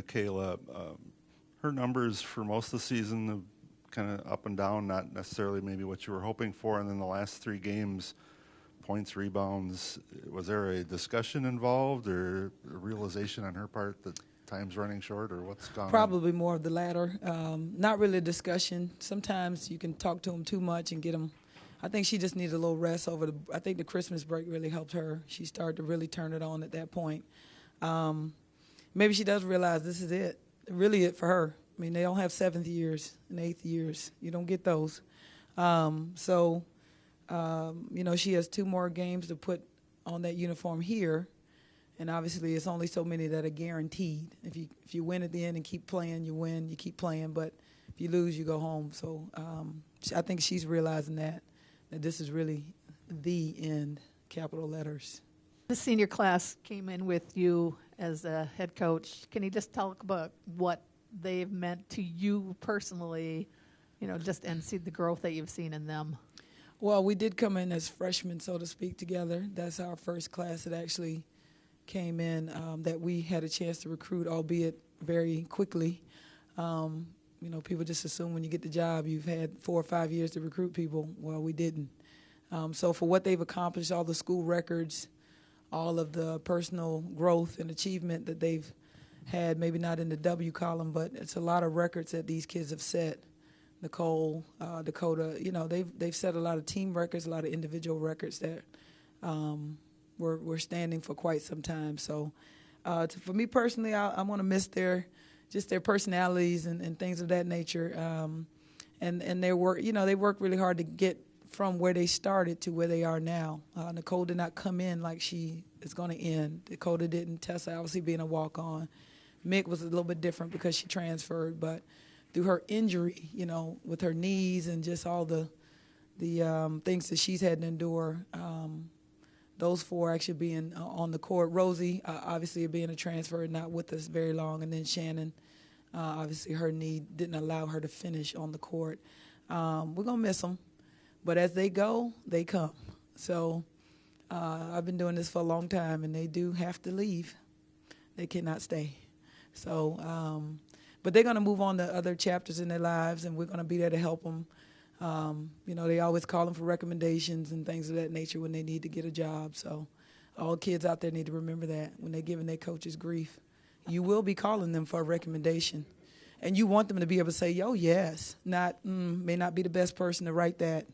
Michaela, her numbers for most of the season have kind of up and down, not necessarily maybe what you were hoping for. And then the last 3 games, points, rebounds, was there a discussion involved or a realization on her part that time's running short, or what's gone on? Probably more of the latter. Not really a discussion. Sometimes you can talk to them too much and get them. I think she just needed a little rest I think the Christmas break really helped her. She started to really turn it on at that point. Maybe she does realize this is it, really it for her. I mean, they don't have 7th years and 8th years. You don't get those. She has 2 more games to put on that uniform here, and obviously it's only so many that are guaranteed. If you win at the end and keep playing, you win, you keep playing, but if you lose, you go home. So I think she's realizing that this is really the end, capital letters. The senior class came in with you as a head coach. Can you just talk about what they've meant to you personally, and see the growth that you've seen in them? Well, we did come in as freshmen, so to speak, together. That's our first class that actually came in that we had a chance to recruit, albeit very quickly. People just assume when you get the job you've had 4 or 5 years to recruit people. Well, we didn't. So for what they've accomplished, all the school records, all of the personal growth and achievement that they've had, maybe not in the W column, but it's a lot of records that these kids have set. Nicole, Dakota, they've set a lot of team records, a lot of individual records that were standing for quite some time. So for me personally, I want to miss their personalities and things of that nature, and their work. They worked really hard to get from where they started to where they are now. Nicole did not come in like she is going to end. Dakota didn't. Tessa obviously being a walk-on. Mick was a little bit different because she transferred, but through her injury, with her knees and just all the things that she's had to endure, those 4 actually being on the court. Rosie, obviously being a transfer, not with us very long, and then Shannon, obviously her knee didn't allow her to finish on the court. We're going to miss them, but as they go, they come. So I've been doing this for a long time, and they do have to leave. They cannot stay. So, but they're going to move on to other chapters in their lives, and we're going to be there to help them. They always call them for recommendations and things of that nature when they need to get a job. So all kids out there need to remember that when they're giving their coaches grief. You will be calling them for a recommendation, and you want them to be able to say, oh, yes, may not be the best person to write that.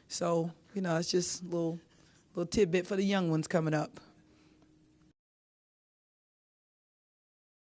So, it's just a little tidbit for the young ones coming up.